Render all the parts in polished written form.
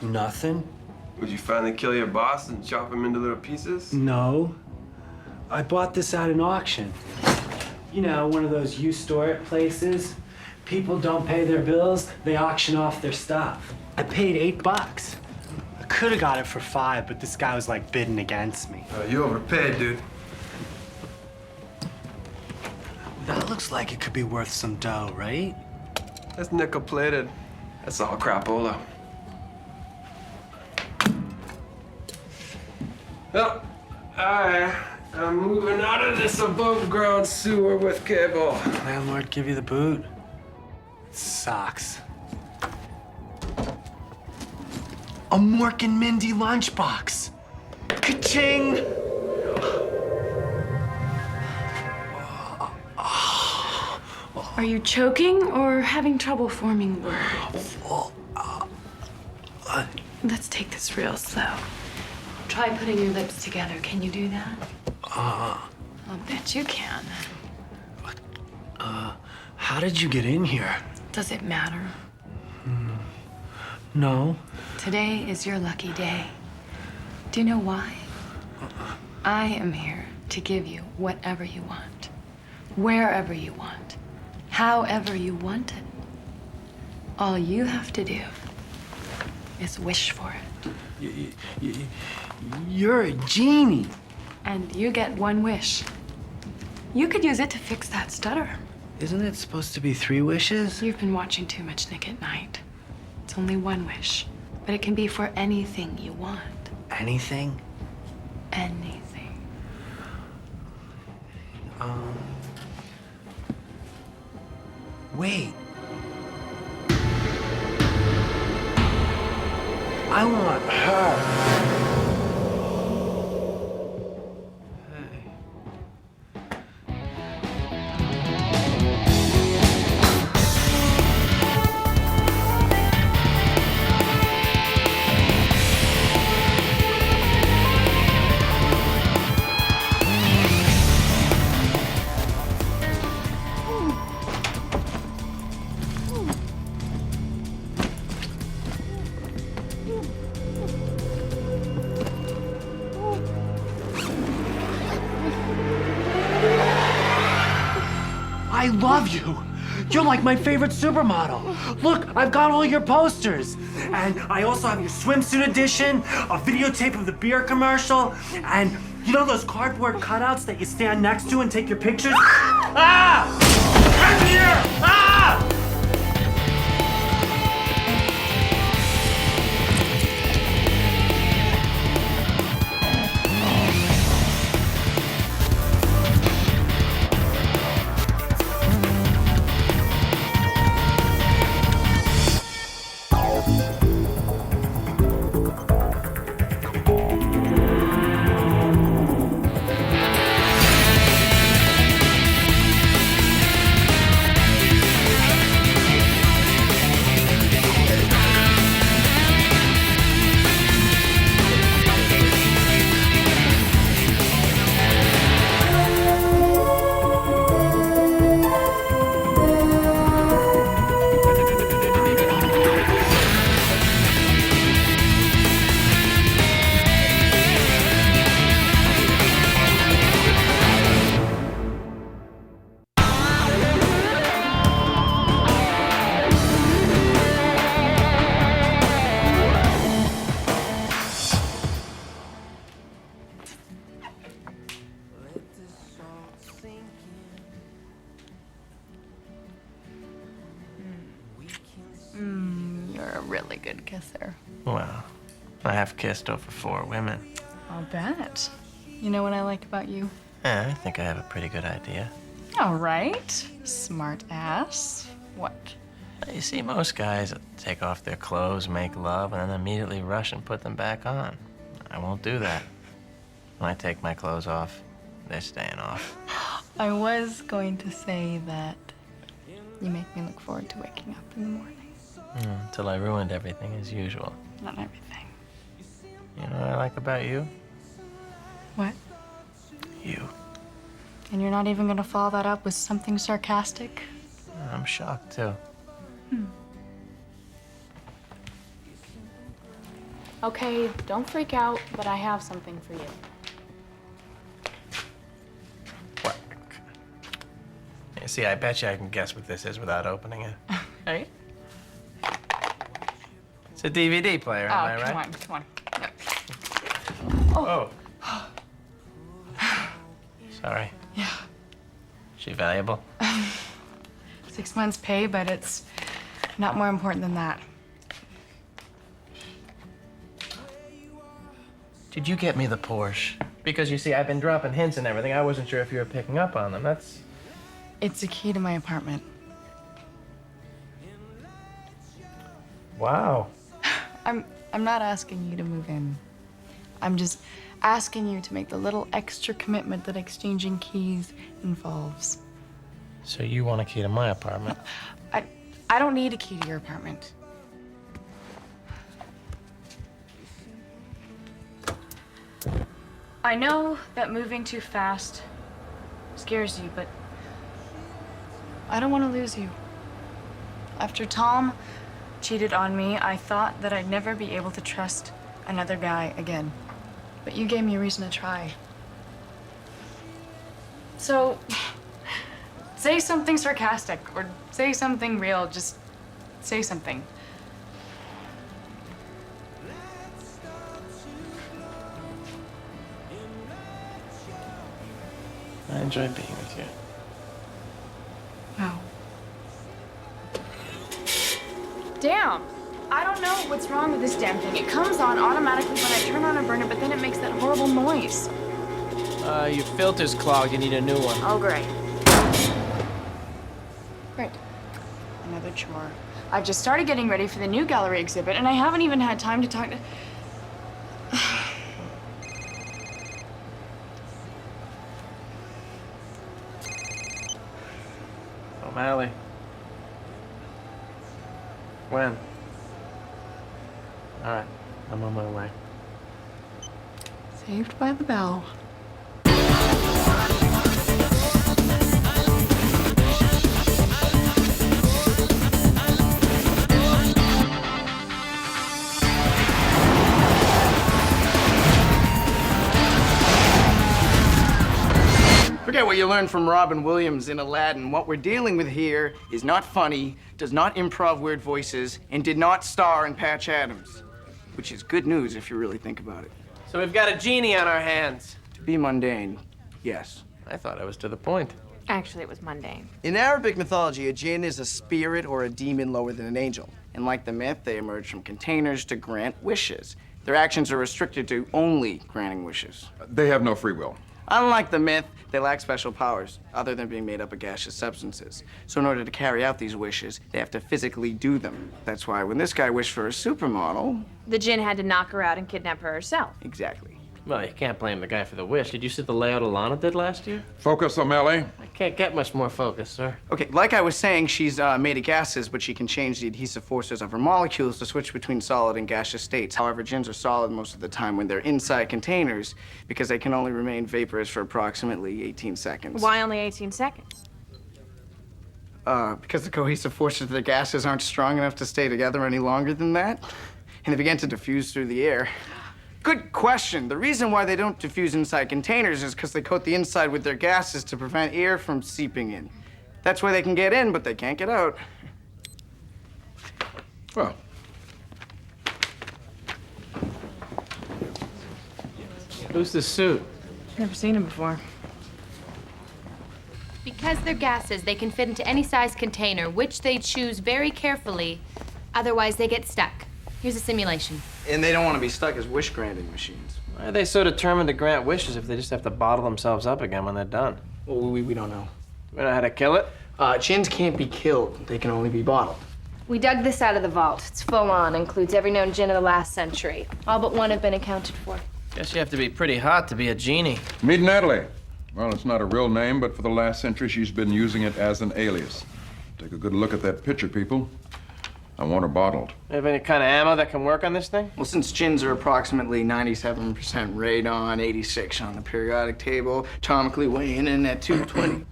Nothing. Would you finally kill your boss and chop him into little pieces? No. I bought this at an auction. You know, one of those used store places. People don't pay their bills, they auction off their stuff. I paid $8. I could have got it for $5, but this guy was like bidding against me. You overpaid, dude. That looks like it could be worth some dough, right? That's nickel-plated. That's all crapola. Well, I'm moving out of this above-ground sewer with cable. Landlord give you the boot? It sucks. A Mork and Mindy lunchbox. Ka-ching! Are you choking or having trouble forming words? Let's take this real slow. Try putting your lips together. Can you do that? I'll bet you can. How did you get in here? Does it matter? No. Today is your lucky day. Do you know why? I am here to give you whatever you want, wherever you want, however you want it. All you have to do is wish for it. You're a genie. And you get one wish. You could use it to fix that stutter. Isn't it supposed to be 3 wishes? You've been watching too much Nick at Night. It's only one wish, but it can be for anything you want. Anything? Anything. Wait. I want her. I love you. You're like my favorite supermodel. Look, I've got all your posters. And I also have your swimsuit edition, a videotape of the beer commercial, and you know those cardboard cutouts that you stand next to and take your pictures? Ah! Come here! Ah! You're a really good kisser. Well, I have kissed over 4 women. I'll bet. You know what I like about you? Yeah, I think I have a pretty good idea. All right. Smart ass. What? You see, most guys take off their clothes, make love, and then immediately rush and put them back on. I won't do that. When I take my clothes off, they're staying off. I was going to say that you make me look forward to waking up in the morning. Until I ruined everything as usual. Not everything. You know what I like about you? What? You. And you're not even gonna follow that up with something sarcastic? I'm shocked, too. Okay, don't freak out, but I have something for you. What? You see, I bet you I can guess what this is without opening it. Ready? It's a DVD player, am I right? Come on. Oh. Sorry. Yeah. Is she valuable? 6 months pay, but it's not more important than that. Did you get me the Porsche? Because you see, I've been dropping hints and everything. I wasn't sure if you were picking up on them. That's... It's a key to my apartment. Wow. I'm not asking you to move in. I'm just asking you to make the little extra commitment that exchanging keys involves. So you want a key to my apartment? I don't need a key to your apartment. I know that moving too fast scares you, but I don't want to lose you. After Tom cheated on me, I thought that I'd never be able to trust another guy again. But you gave me a reason to try. So, say something sarcastic or say something real. Just say something. I enjoy being with you. Wow. Damn! I don't know what's wrong with this damn thing. It comes on automatically when I turn on a burner, but then it makes that horrible noise. Your filter's clogged. You need a new one. Oh, great. Great. Another chore. I've just started getting ready for the new gallery exhibit, and I haven't even had time to talk to... O'Malley. When? All right, I'm on my way. Saved by the bell. Forget what you learned from Robin Williams in Aladdin. What we're dealing with here is not funny, does not improv weird voices, and did not star in Patch Adams. Which is good news if you really think about it. So we've got a genie on our hands. To be mundane, yes. I thought I was to the point. Actually, it was mundane. In Arabic mythology, a Djinn is a spirit or a demon lower than an angel. And like the myth, they emerge from containers to grant wishes. Their actions are restricted to only granting wishes. They have no free will. Unlike the myth, they lack special powers, other than being made up of gaseous substances. So in order to carry out these wishes, they have to physically do them. That's why when this guy wished for a supermodel... The Djinn had to knock her out and kidnap her herself. Exactly. Well, you can't blame the guy for the wish. Did you see the layout Alana did last year? Focus, O'Malley. I can't get much more focus, sir. Okay, like I was saying, she's made of gases, but she can change the adhesive forces of her molecules to switch between solid and gaseous states. However, Djinns are solid most of the time when they're inside containers because they can only remain vaporous for approximately 18 seconds. Why only 18 seconds? Because the cohesive forces of the gases aren't strong enough to stay together any longer than that, and they begin to diffuse through the air. Good question. The reason why they don't diffuse inside containers is because they coat the inside with their gases to prevent air from seeping in. That's why they can get in, but they can't get out. Well, Who's the suit? Never seen him before. Because they're gases, they can fit into any size container, which they choose very carefully. Otherwise, they get stuck. Here's a simulation. And they don't want to be stuck as wish-granting machines. Why are they so determined to grant wishes if they just have to bottle themselves up again when they're done? Well, we don't know. We know how to kill it? Djinns can't be killed. They can only be bottled. We dug this out of the vault. It's full on, includes every known Djinn of the last century. All but one have been accounted for. Guess you have to be pretty hot to be a genie. meet Natalie. Well, it's not a real name, but for the last century, she's been using it as an alias. Take a good look at that picture, people. I want her bottled. Have any kind of ammo that can work on this thing? Well, since Djinns are approximately 97% radon, 86 on the periodic table, atomically weighing in at 220.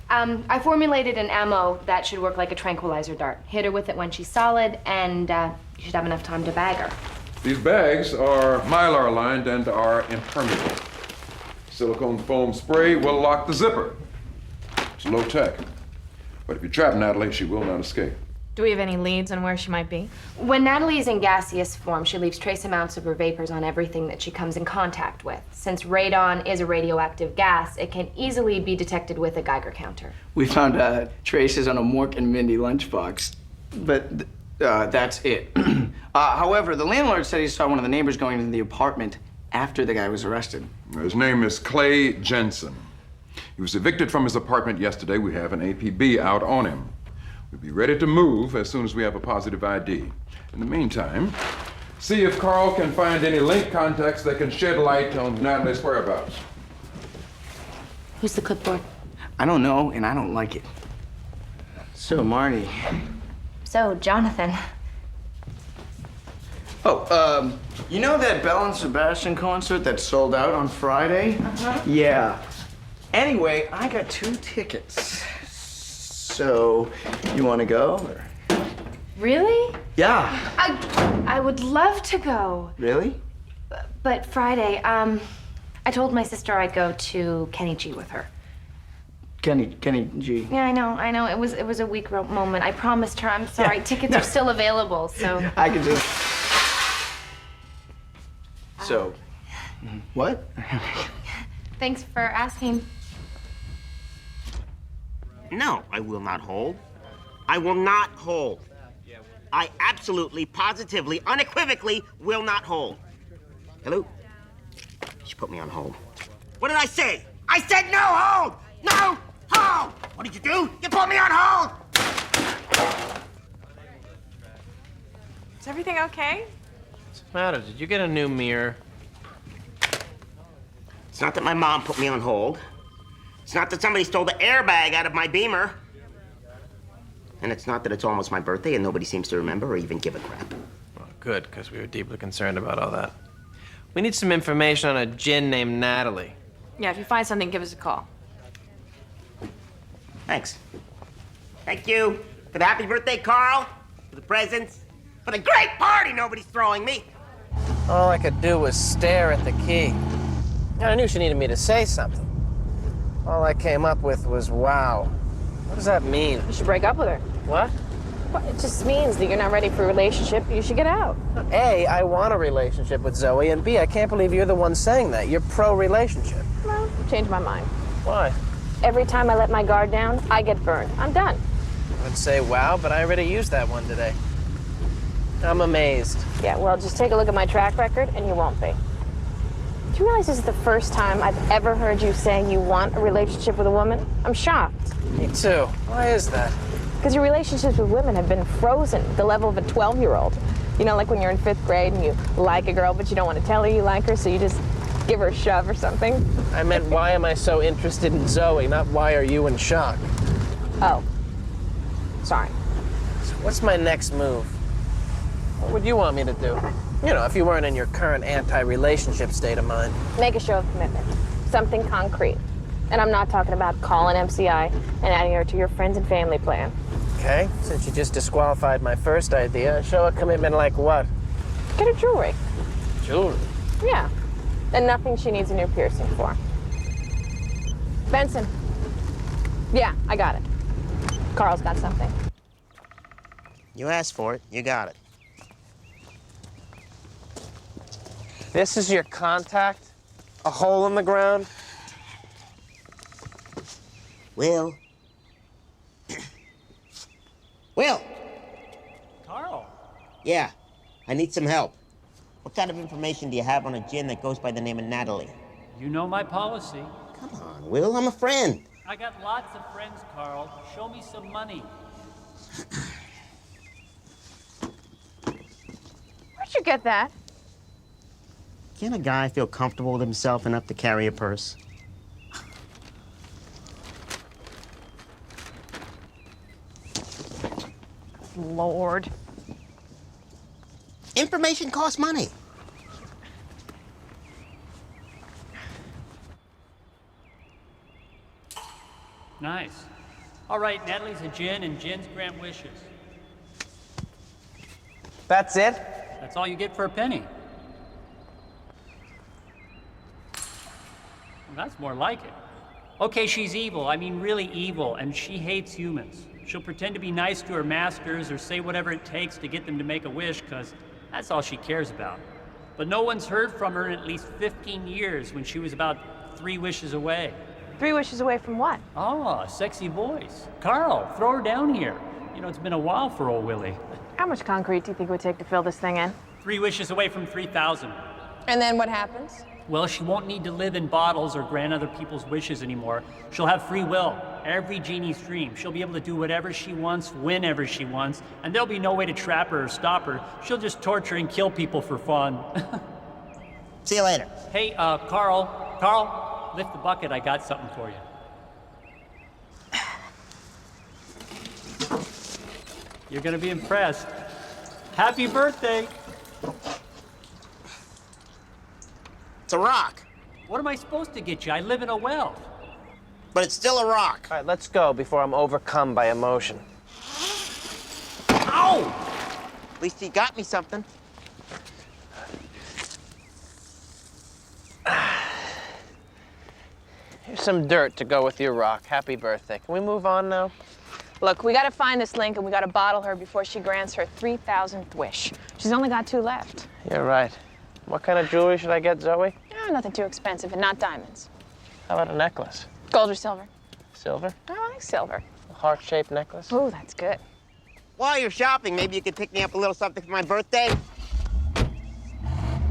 I formulated an ammo that should work like a tranquilizer dart. Hit her with it when she's solid, and you should have enough time to bag her. These bags are Mylar lined and are impermeable. Silicone foam spray will lock the zipper. It's low tech. But if you trap Natalie, she will not escape. Do we have any leads on where she might be? When Natalie is in gaseous form, she leaves trace amounts of her vapors on everything that she comes in contact with. Since radon is a radioactive gas, it can easily be detected with a Geiger counter. We found traces on a Mork and Mindy lunchbox, but that's it. However, the landlord said he saw one of the neighbors going into the apartment after the guy was arrested. His name is Clay Jensen. He was evicted from his apartment yesterday. We have an APB out on him. We'll be ready to move as soon as we have a positive ID. In the meantime, see if Carl can find any link contacts that can shed light on Natalie's whereabouts. Who's the clipboard? I don't know, and I don't like it. So, Marnie. So, Jonathan. Oh, you know that Belle and Sebastian concert that sold out on Friday? Uh-huh. Yeah. Anyway, I got 2 tickets. So, you want to go? Or? Really? Yeah. I would love to go. Really? But Friday, I told my sister I'd go to Kenny G with her. Kenny G. Yeah, I know. It was a weak moment. I promised her. I'm sorry. Yeah. Tickets are still available, so. I could just. So, what? Thanks for asking. No, I will not hold. I will not hold. I absolutely, positively, unequivocally will not hold. Hello? She put me on hold. What did I say? I said no hold! No hold! What did you do? You put me on hold! Is everything okay? What's the matter? Did you get a new mirror? It's not that my mom put me on hold. It's not that somebody stole the airbag out of my Beamer. And it's not that it's almost my birthday and nobody seems to remember or even give a crap. Well, good, because we were deeply concerned about all that. We need some information on a Djinn named Natalie. Yeah, if you find something, give us a call. Thanks. Thank you for the happy birthday, Carl, for the presents, for the great party nobody's throwing me. All I could do was stare at the key. I knew she needed me to say something. All I came up with was, wow. What does that mean? You should break up with her. What? Well, it just means that you're not ready for a relationship. You should get out. A, I want a relationship with Zoe, and B, I can't believe you're the one saying that. You're pro-relationship. Well, change my mind. Why? Every time I let my guard down, I get burned. I'm done. I'd say wow, but I already used that one today. I'm amazed. Yeah, well, just take a look at my track record, and you won't be. Do you realize this is the first time I've ever heard you say you want a relationship with a woman? I'm shocked. Me too. Why is that? Because your relationships with women have been frozen at the level of a 12-year-old. You know, like when you're in 5th grade and you like a girl, but you don't want to tell her you like her, so you just give her a shove or something. I meant, why am I so interested in Zoe, not why are you in shock? Oh. Sorry. So what's my next move? What would you want me to do? You know, if you weren't in your current anti-relationship state of mind. Make a show of commitment. Something concrete. And I'm not talking about calling MCI and adding her to your friends and family plan. Okay, since you just disqualified my first idea, show a commitment like what? Get her jewelry. Jewelry? Yeah. And nothing she needs a new piercing for. Benson. Yeah, I got it. Carl's got something. You asked for it, you got it. This is your contact? A hole in the ground? Will. Will! Carl. Yeah, I need some help. What kind of information do you have on a Djinn that goes by the name of Natalie? You know my policy. Come on, Will, I'm a friend. I got lots of friends, Carl. Show me some money. Where'd you get that? Can a guy feel comfortable with himself enough to carry a purse? Lord. Information costs money. Nice. All right, Natalie's a Djinn, and Djinns grant wishes. That's it? That's all you get for a penny. Well, that's more like it. Okay, she's evil. I mean, really evil, and she hates humans. She'll pretend to be nice to her masters or say whatever it takes to get them to make a wish, because that's all she cares about. But no one's heard from her in at least 15 years when she was about 3 wishes away. 3 wishes away from what? Oh, a sexy voice. Carl, throw her down here. You know, it's been a while for old Willie. How much concrete do you think it would take to fill this thing in? 3 wishes away from 3,000. And then what happens? Well, she won't need to live in bottles or grant other people's wishes anymore. She'll have free will. Every genie's dream. She'll be able to do whatever she wants, whenever she wants, and there'll be no way to trap her or stop her. She'll just torture and kill people for fun. See you later. Hey, Carl, lift the bucket. I got something for you. You're gonna be impressed. Happy birthday! It's a rock, What am I supposed to get you? I live in a well. but it's still a rock. All right, let's go before I'm overcome by emotion. Ow! At least he got me something. Here's some dirt to go with your rock. Happy birthday. Can we move on now? Look, we gotta find this link and we gotta bottle her before she grants her 3,000th wish. She's only got 2 left. You're right. What kind of jewelry should I get, Zoe? Oh, nothing too expensive and not diamonds. How about a necklace? Gold or silver? Silver? Oh, I like silver. A heart-shaped necklace? Oh, that's good. While you're shopping, maybe you could pick me up a little something for my birthday.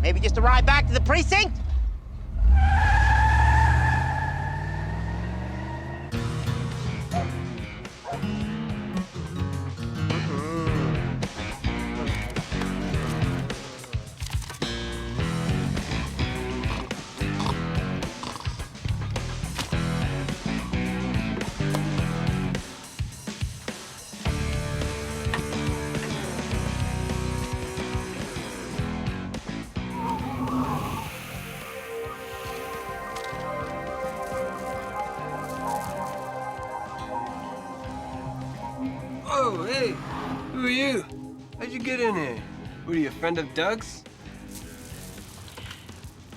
Maybe just a ride back to the precinct? Oh, hey, who are you? How'd you get in here? What are you, a friend of Doug's?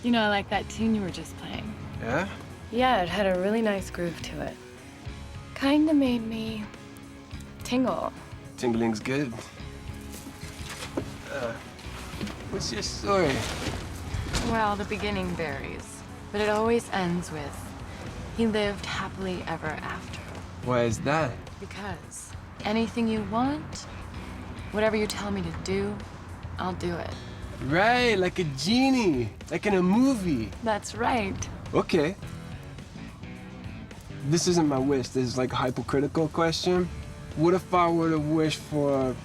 You know, I like that tune you were just playing. Yeah? Yeah, it had a really nice groove to it. Kinda made me tingle. Tingling's good. What's your story? Well, the beginning varies, but it always ends with, he lived happily ever after. Why is that? Because anything you want, whatever you tell me to do, I'll do it. Right, like a genie, like in a movie. That's right. Okay. This isn't my wish, this is like a hypocritical question. What if I were to wish for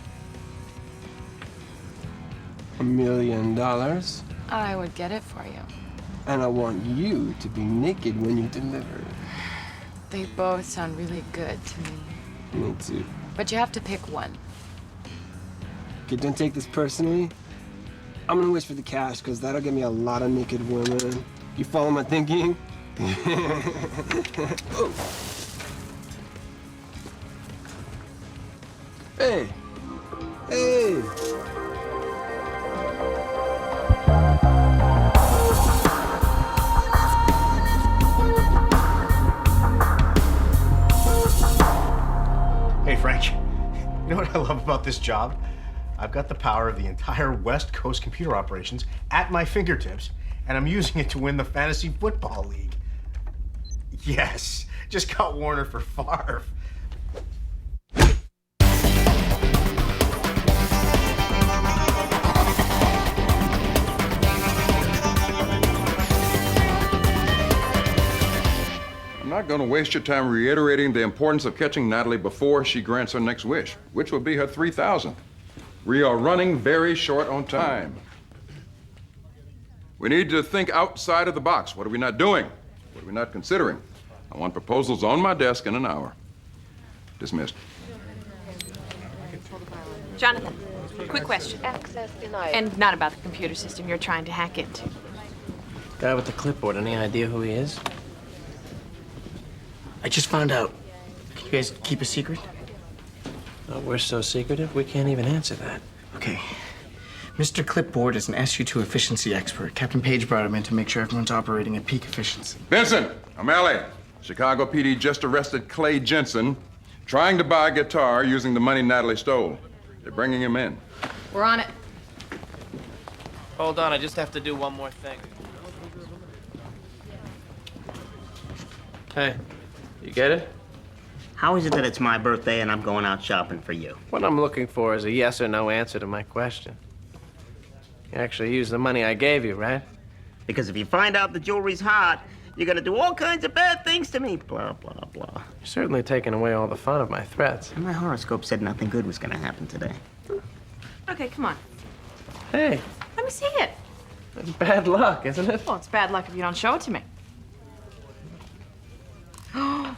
$1 million? I would get it for you. And I want you to be naked when you deliver it. They both sound really good to me. Me too. But you have to pick one. Okay, don't take this personally. I'm gonna wish for the cash, because that'll get me a lot of naked women. You follow my thinking? Oh. Hey! Hey! Hey, Frank. You know what I love about this job? I've got the power of the entire West Coast computer operations at my fingertips, and I'm using it to win the Fantasy Football League. Yes, just got Warner for Favre. I'm not going to waste your time reiterating the importance of catching Natalie before she grants her next wish, which will be her 3,000th. We are running very short on time. We need to think outside of the box. What are we not doing? What are we not considering? I want proposals on my desk in an hour. Dismissed. Jonathan, quick question. Access denied. And not about the computer system you're trying to hack into. Guy with the clipboard, any idea who he is? I just found out You guys keep a secret? Oh, we're so secretive, we can't even answer that. Okay. Mr. Clipboard is an SU2 efficiency expert. Captain Page brought him in to make sure everyone's operating at peak efficiency. Vincent, I'm Ellie. Chicago PD just arrested Clay Jensen trying to buy a guitar using the money Natalie stole. They're bringing him in. We're on it. Hold on, I just have to do one more thing. Hey, you get it? How is it that it's my birthday and I'm going out shopping for you? What I'm looking for is a yes or no answer to my question. You actually used the money I gave you, right? Because if you find out the jewelry's hot, you're gonna do all kinds of bad things to me. Blah, blah, blah. You're certainly taking away all the fun of my threats. And my horoscope said nothing good was gonna happen today. Okay, come on. Hey, Let me see it. that's bad luck, isn't it? Well, it's bad luck if you don't show it to me. Oh,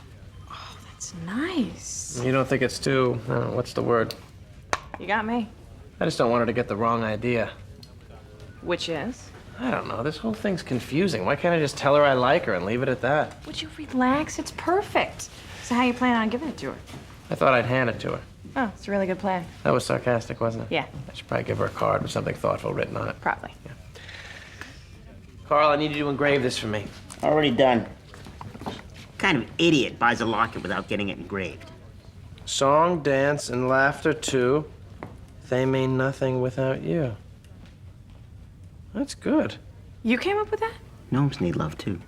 that's nice. You don't think it's too, what's the word? You got me. I just don't want her to get the wrong idea. Which is? I don't know, this whole thing's confusing. Why can't I just tell her I like her and leave it at that? Would you relax? It's perfect. So how you plan on giving it to her? I thought I'd hand it to her. Oh, it's a really good plan. That was sarcastic, wasn't it? Yeah. I should probably give her a card with something thoughtful written on it. Probably. Yeah. Carl, I need you to engrave this for me. Already done. What kind of idiot buys a locket without getting it engraved? Song, dance, and laughter too. They mean nothing without you. That's good. You came up with that? Gnomes need love too.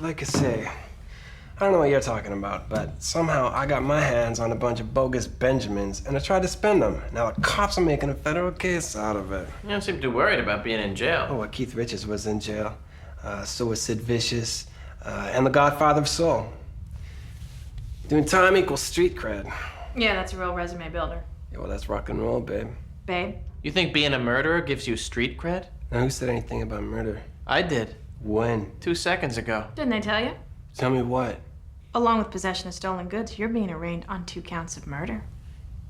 Like I say, I don't know what you're talking about, but somehow I got my hands on a bunch of bogus Benjamins and I tried to spend them. Now the cops are making a federal case out of it. You don't seem too worried about being in jail. Oh, well, Keith Richards was in jail. So was Sid Vicious, and the Godfather of Soul. Doing time equals street cred. Yeah, that's a real resume builder. Yeah, well, that's rock and roll, babe. Babe? You think being a murderer gives you street cred? Now, who said anything about murder? I did. When? 2 seconds ago. Didn't they tell you? Tell me what? Along with possession of stolen goods, you're being arraigned on 2 counts of murder.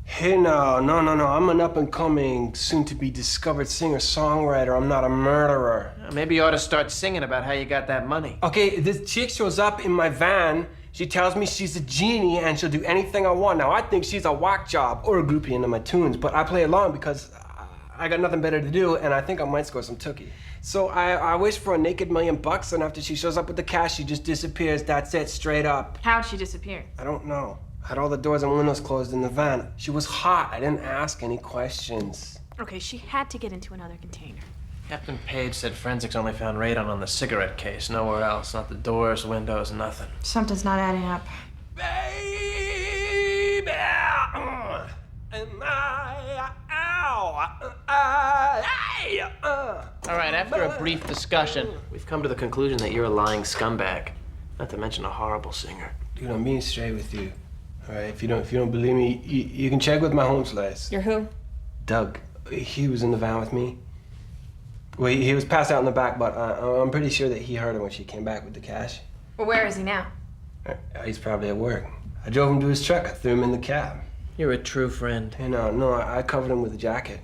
Hey, no. I'm an up-and-coming, soon-to-be-discovered singer-songwriter. I'm not a murderer. Maybe you ought to start singing about how you got that money. Okay, this chick shows up in my van. She tells me she's a genie and she'll do anything I want. Now, I think she's a whack job or a groupie into my tunes, but I play along because I got nothing better to do and I think I might score some tookie. So I wish for a naked $1,000,000 and after she shows up with the cash, she just disappears. That's it, straight up. How'd she disappear? I don't know. I had all the doors and windows closed in the van. She was hot. I didn't ask any questions. Okay, she had to get into another container. Captain Page said forensics only found radon on the cigarette case, nowhere else. Not the doors, windows, nothing. Something's not adding up. Baby, All right, after a brief discussion, we've come to the conclusion that you're a lying scumbag. Not to mention a horrible singer. Dude, I'm being straight with you. All right, if you don't believe me, you can check with my home slice. You're who? Doug. He was in the van with me. Well, he was passed out in the back, but I'm pretty sure that he heard her when she came back with the cash. Well, where is he now? He's probably at work. I drove him to his truck. I threw him in the cab. You're a true friend. Hey, no, I covered him with a jacket.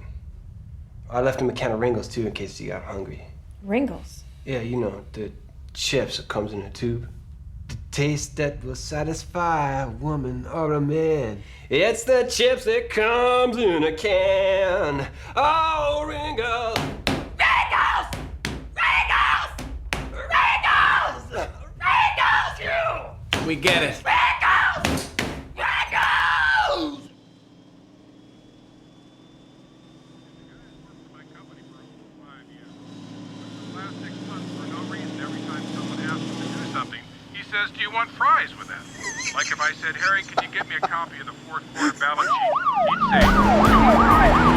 I left him a can of Ringles, too, in case he got hungry. Ringles? Yeah, you know, the chips that comes in a tube. The taste that will satisfy a woman or a man. It's the chips that comes in a can. Oh, Ringles! Ringles! Ringles! Ringles! Ringles, you! We get it. Ringles! Ringles! He says, do you want fries with that? Like if I said, Harry, can you get me a copy of the fourth quarter balance sheet? He'd say,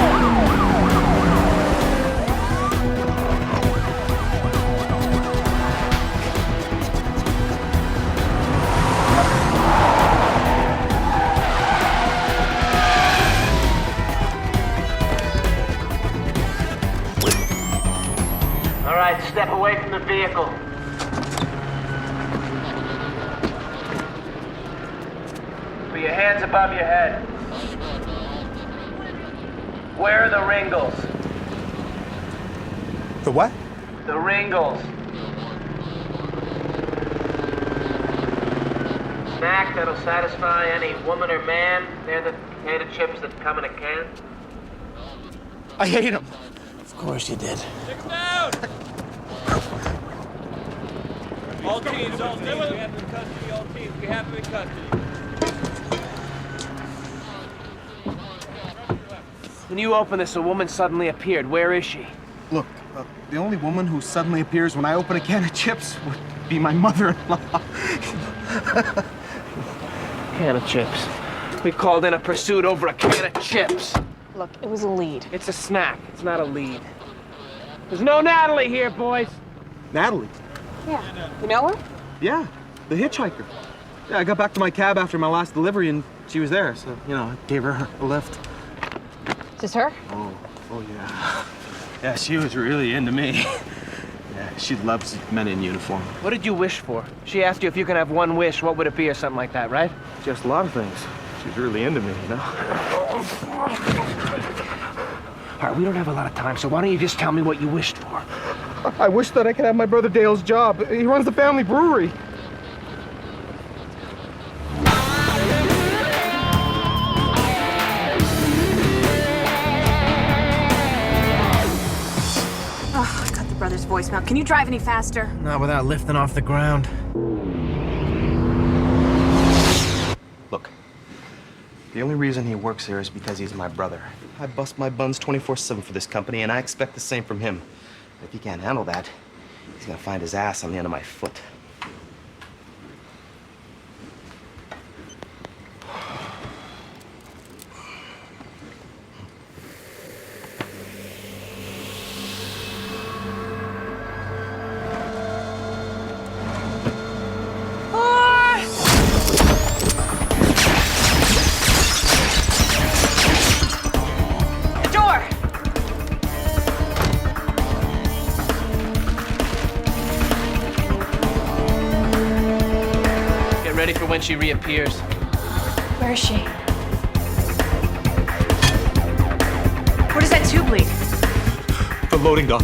All right, step away from the vehicle. Put your hands above your head. Where are the Ringles? The what? The Ringles. snack that'll satisfy any woman or man? They're the potato chips that come in a can? I hate them. Of course you did. Six down! All teams, all teams. We have them in custody, all teams. We have them in custody. When you open this, a woman suddenly appeared. Where is she? Look, the only woman who suddenly appears when I open a can of chips would be my mother-in-law. Can of chips. We called in a pursuit over a can of chips. Look, it was a lead. It's a snack. It's not a lead. There's no Natalie here, boys. Natalie? Yeah. You know her? Yeah, the hitchhiker. Yeah, I got back to my cab after my last delivery and she was there, so, you know, I gave her a lift. Is this her? Oh yeah. Yeah, she was really into me. Yeah, she loves men in uniform. What did you wish for? She asked you if you can have one wish, what would it be or something like that, right? Just a lot of things. She's really into me, you know? All right, we don't have a lot of time, so why don't you just tell me what you wished for? I wish that I could have my brother Dale's job. He runs the family brewery. Oh, I got the brother's voicemail. Can you drive any faster? Not without lifting off the ground. Look, the only reason he works here is because he's my brother. I bust my buns 24/7 for this company, and I expect the same from him. If he can't handle that, he's gonna find his ass on the end of my foot. Ready for when she reappears. Where is she? Where does that tube lead? The loading dock.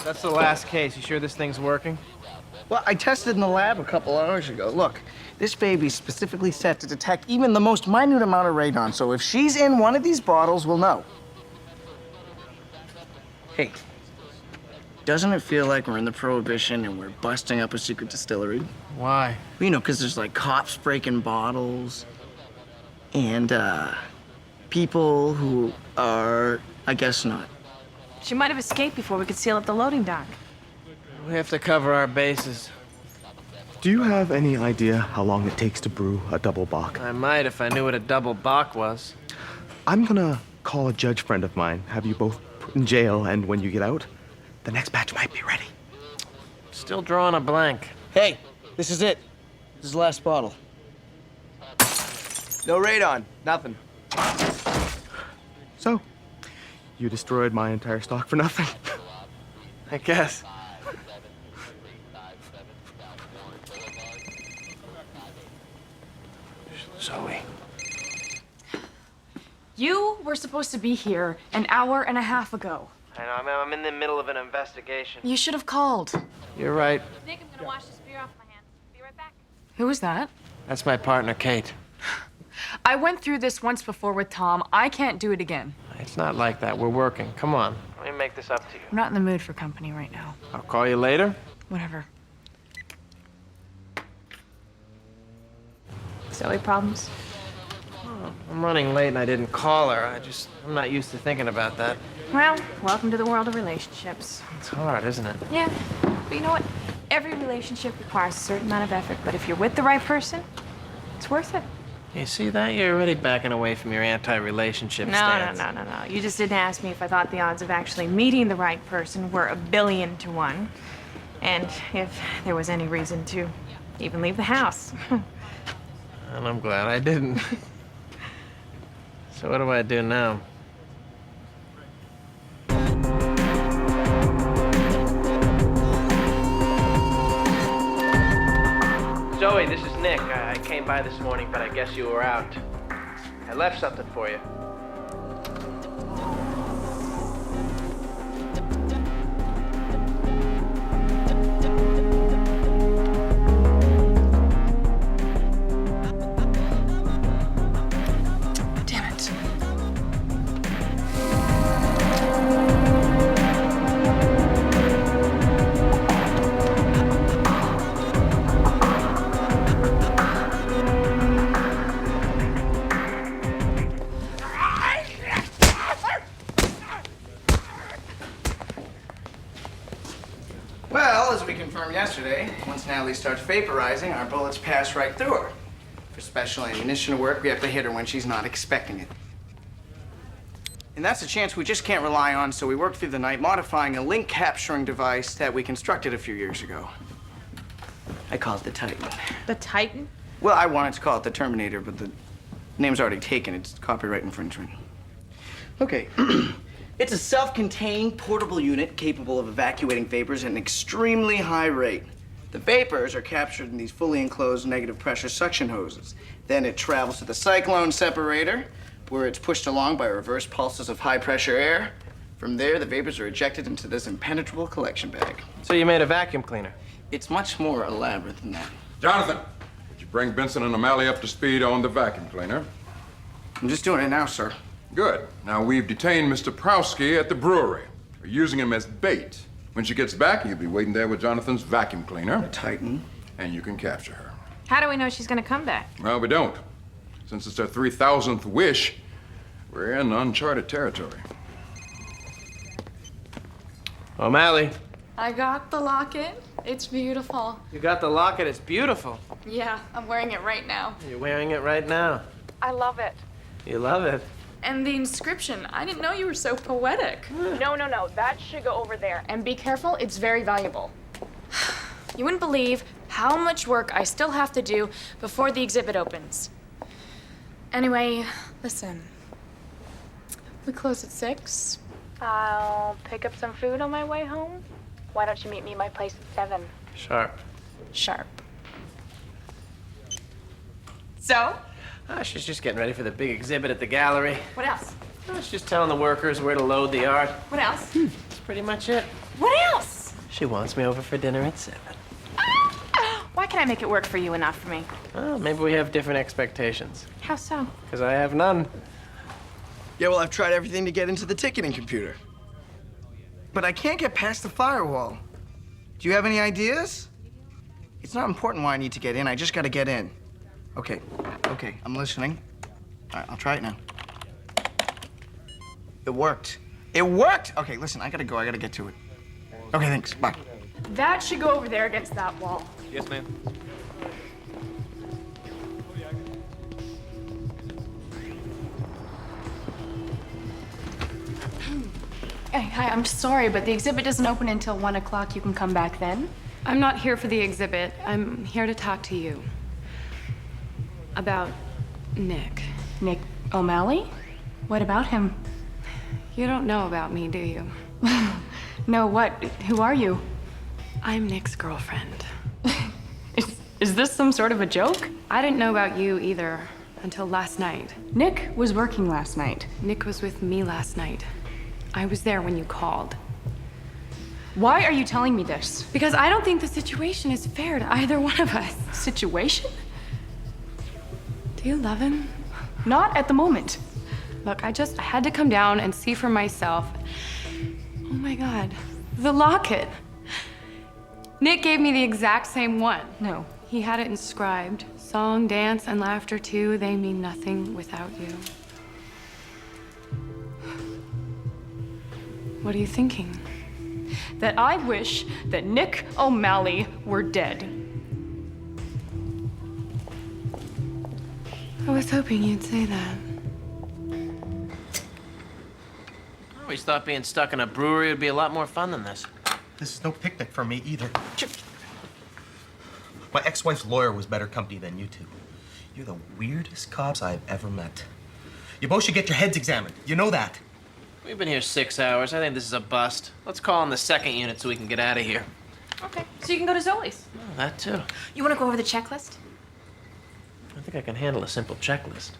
That's the last case. You sure this thing's working? Well, I tested in the lab a couple hours ago. Look, this baby's specifically set to detect even the most minute amount of radon, so if she's in one of these bottles, we'll know. Hey, doesn't it feel like we're in the Prohibition and we're busting up a secret distillery? Why? You know, because there's like cops breaking bottles and people who are, I guess, not. She might have escaped before we could seal up the loading dock. We have to cover our bases. Do you have any idea how long it takes to brew a double bock? I might if I knew what a double bock was. I'm gonna call a judge friend of mine, have you both put in jail, and when you get out, the next batch might be ready. Still drawing a blank. Hey, this is it. This is the last bottle. No radon, nothing. So, you destroyed my entire stock for nothing. I guess. Zoe. You were supposed to be here an hour and a half ago. I know, I'm in the middle of an investigation. You should have called. You're right. Nick, I'm gonna wash this beer off my hands. Be right back. Who was that? That's my partner, Kate. I went through this once before with Tom. I can't do it again. It's not like that. We're working. Come on. Let me make this up to you. I'm not in the mood for company right now. I'll call you later. Whatever. Zoe problems? Oh, I'm running late and I didn't call her. I'm not used to thinking about that. Well, welcome to the world of relationships. It's hard, isn't it? Yeah, but you know what? Every relationship requires a certain amount of effort, but if you're with the right person, it's worth it. You see that? You're already backing away from your anti-relationship stance. No. You just didn't ask me if I thought the odds of actually meeting the right person were 1 billion to 1. And if there was any reason to even leave the house. And I'm glad I didn't. So what do I do now? Zoe, this is Nick. I came by this morning, but I guess you were out. I left something for you. Damn it. Well, as we confirmed yesterday, once Natalie starts vaporizing, our bullets pass right through her. For special ammunition to work, we have to hit her when she's not expecting it. And that's a chance we just can't rely on, so we worked through the night modifying a link capturing device that we constructed a few years ago. I call it the Titan. The Titan? Well, I wanted to call it the Terminator, but the name's already taken. It's copyright infringement. Okay. It's a self-contained portable unit capable of evacuating vapors at an extremely high rate. The vapors are captured in these fully enclosed negative pressure suction hoses. Then it travels to the cyclone separator, where it's pushed along by reverse pulses of high pressure air. From there, the vapors are ejected into this impenetrable collection bag. So you made a vacuum cleaner? It's much more elaborate than that. Jonathan, would you bring Benson and O'Malley up to speed on the vacuum cleaner? I'm just doing it now, sir. Good. Now, we've detained Mr. Prowski at the brewery. We're using him as bait. When she gets back, you'll be waiting there with Jonathan's vacuum cleaner. The Titan. And you can capture her. How do we know she's gonna come back? Well, we don't. Since it's our 3,000th wish, we're in uncharted territory. O'Malley, I got the locket. It's beautiful. you got the locket. It's beautiful. Yeah, I'm wearing it right now. You're wearing it right now. I love it. You love it. And the inscription. I didn't know you were so poetic. No. That should go over there. And be careful, it's very valuable. You wouldn't believe how much work I still have to do before the exhibit opens. Anyway, listen. We close at 6. I'll pick up some food on my way home. Why don't you meet me at my place at 7? Sharp. Sharp. So? She's just getting ready for the big exhibit at the gallery. What else? She's just telling the workers where to load the art. What else? That's pretty much it. What else? She wants me over for dinner at 7. Why can't I make it work for you and not for me? Well, maybe we have different expectations. How so? Because I have none. Yeah, well, I've tried everything to get into the ticketing computer. But I can't get past the firewall. Do you have any ideas? It's not important why I need to get in. I just gotta get in. Okay, I'm listening. All right, I'll try it now. It worked. It worked! Okay, listen, I gotta go. I gotta get to it. Okay, thanks. Bye. That should go over there against that wall. Yes, ma'am. Hey, hi, I'm sorry, but the exhibit doesn't open until 1 o'clock. You can come back then. I'm not here for the exhibit. I'm here to talk to you. About Nick. Nick O'Malley? What about him? You don't know about me, do you? No, what? Who are you? I'm Nick's girlfriend. Is this some sort of a joke? I didn't know about you either until last night. Nick was working last night. Nick was with me last night. I was there when you called. Why are you telling me this? Because I don't think the situation is fair to either one of us. Situation? Do you love him? Not at the moment. Look, I had to come down and see for myself. Oh my God, the locket. Nick gave me the exact same one. No. He had it inscribed. Song, dance, and laughter too, they mean nothing without you. What are you thinking? That I wish that Nick O'Malley were dead. I was hoping you'd say that. I always thought being stuck in a brewery would be a lot more fun than this. This is no picnic for me either. My ex-wife's lawyer was better company than you two. You're the weirdest cops I've ever met. You both should get your heads examined. You know that. We've been here 6 hours. I think this is a bust. Let's call in the second unit so we can get out of here. Okay, so you can go to Zoe's. Oh, that too. You want to go over the checklist? I think I can handle a simple checklist.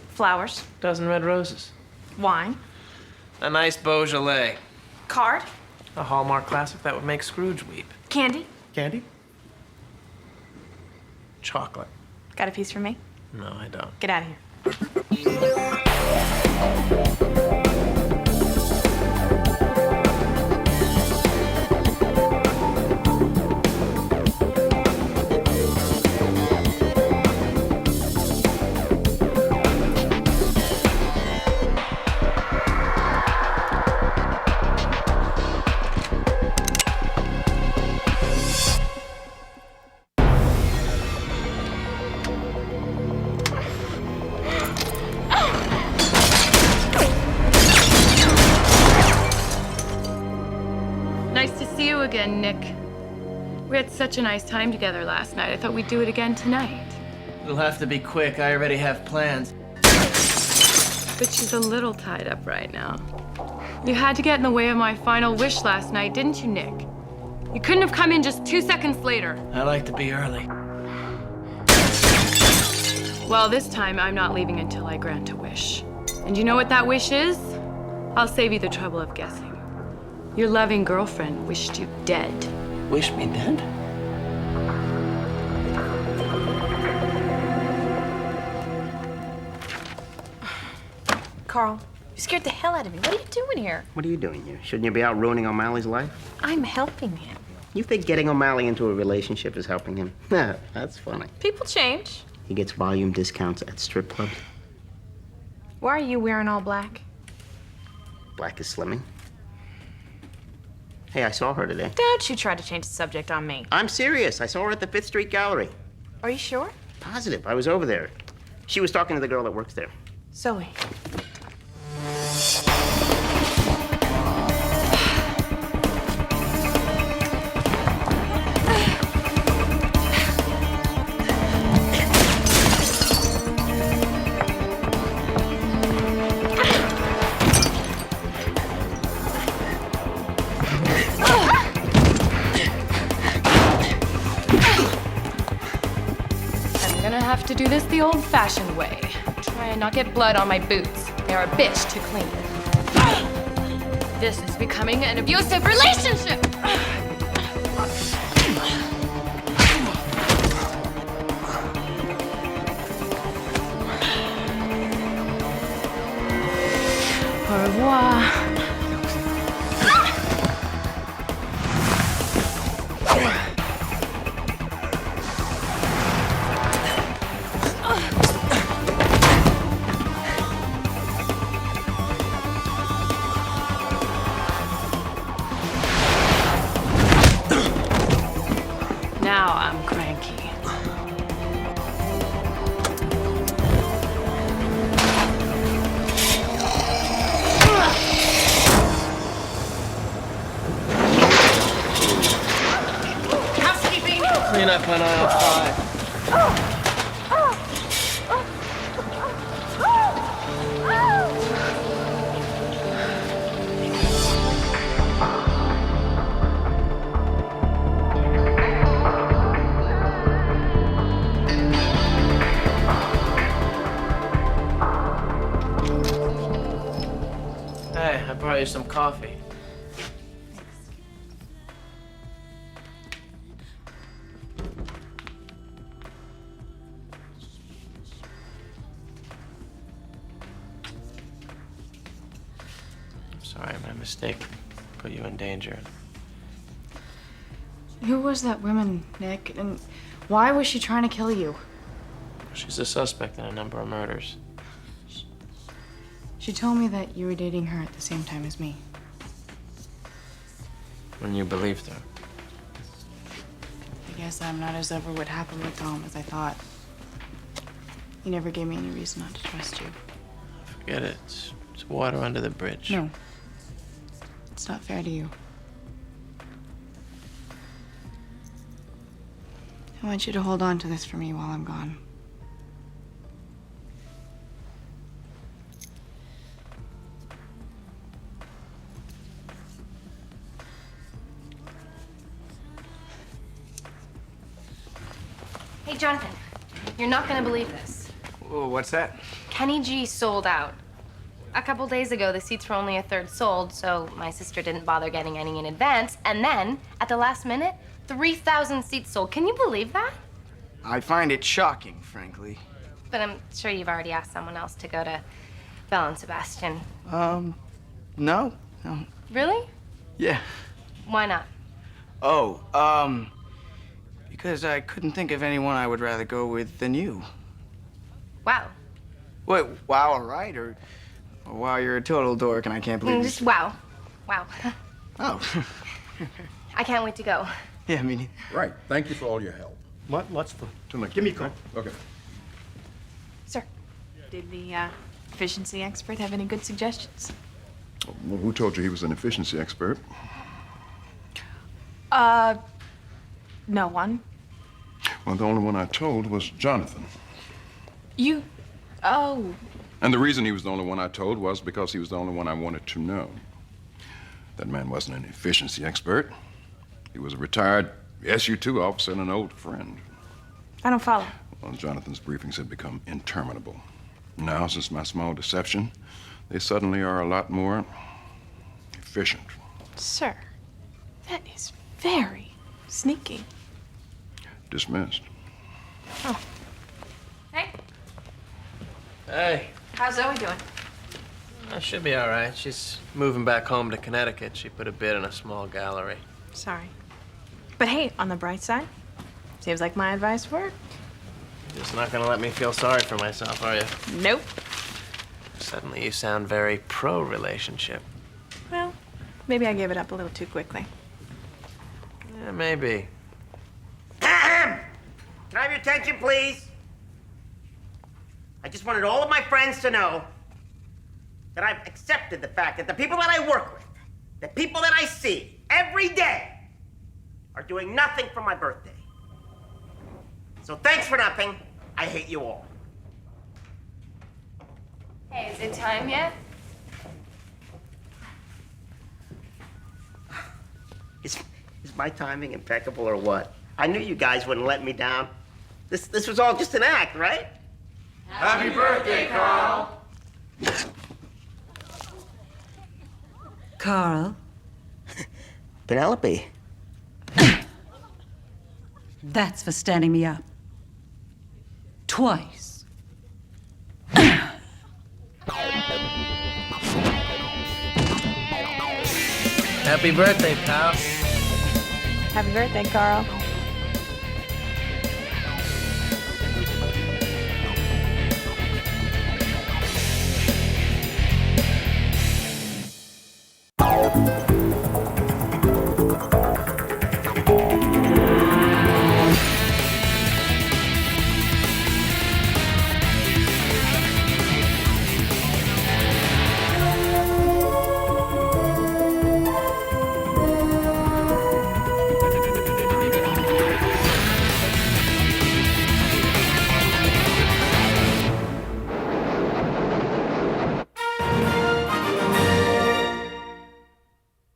Flowers. Dozen red roses. Wine. A nice Beaujolais. Card. A Hallmark classic that would make Scrooge weep. Candy. Candy? Chocolate. Got a piece for me? No, I don't. Get out of here. Nice to see you again, Nick. We had such a nice time together last night. I thought we'd do it again tonight. It'll have to be quick. I already have plans. But she's a little tied up right now. You had to get in the way of my final wish last night, didn't you, Nick? You couldn't have come in just 2 seconds later. I like to be early. Well, this time I'm not leaving until I grant a wish. And you know what that wish is? I'll save you the trouble of guessing. Your loving girlfriend wished you dead. Wish me dead? Carl, you scared the hell out of me. What are you doing here? What are you doing here? Shouldn't you be out ruining O'Malley's life? I'm helping him. You think getting O'Malley into a relationship is helping him? That's funny. People change. He gets volume discounts at strip clubs. Why are you wearing all black? Black is slimming. Hey, I saw her today. Don't you try to change the subject on me. I'm serious. I saw her at the 5th Street Gallery. Are you sure? Positive. I was over there. She was talking to the girl that works there. Zoe. I'm gonna have to do this the old-fashioned way. Try and not get blood on my boots. They're a bitch to clean. This is becoming an abusive relationship! Au revoir. Now I'm cranky. Housekeeping! Clean up on aisle 5. Hey, I brought you some coffee. I'm sorry, my mistake put you in danger. Who was that woman, Nick? And why was she trying to kill you? She's a suspect in a number of murders. She told me that you were dating her at the same time as me. When you believed her. I guess I'm not as over what happened with Tom as I thought. You never gave me any reason not to trust you. Forget it. It's water under the bridge. No. It's not fair to you. I want you to hold on to this for me while I'm gone. Hey, Jonathan, you're not gonna believe this. What's that? Kenny G sold out. A couple days ago, the seats were only a third sold, so my sister didn't bother getting any in advance. And then, at the last minute, 3,000 seats sold. Can you believe that? I find it shocking, frankly. But I'm sure you've already asked someone else to go to Belle and Sebastian. No. Really? Yeah. Why not? Because I couldn't think of anyone I would rather go with than you. Wow. Wait, wow, all right? Or wow, you're a total dork and I can't believe Just wow. Wow. Oh. I can't wait to go. Yeah, I mean... Right. Thank you for all your help. What's the... Till next Give me a time, call. right? Okay. Sir, did the efficiency expert have any good suggestions? Well, who told you he was an efficiency expert? No one. Well, the only one I told was Jonathan. You... Oh. And the reason he was the only one I told was because he was the only one I wanted to know. That man wasn't an efficiency expert. He was a retired SU-2 officer and an old friend. I don't follow. Well, Jonathan's briefings had become interminable. Now, since my small deception, they suddenly are a lot more efficient. Sir, that is very sneaky. Dismissed. Oh. Hey, Hey. how's Zoe doing? She'll be all right. She's moving back home to Connecticut. She put a bid in a small gallery. Sorry. But hey, on the bright side, seems like my advice worked. You're just not gonna let me feel sorry for myself, are you? Nope. Suddenly you sound very pro-relationship. Well, maybe I gave it up a little too quickly. Yeah, maybe. Can I have your attention, please? I just wanted all of my friends to know that I've accepted the fact that the people that I work with, the people that I see every day, are doing nothing for my birthday. So thanks for nothing. I hate you all. Hey, is it time yet? Is my timing impeccable or what? I knew you guys wouldn't let me down. This was all just an act, right? Happy birthday, Carl! Carl, Penelope. that's for standing me up. Twice. Happy birthday, pal. Happy birthday, Carl.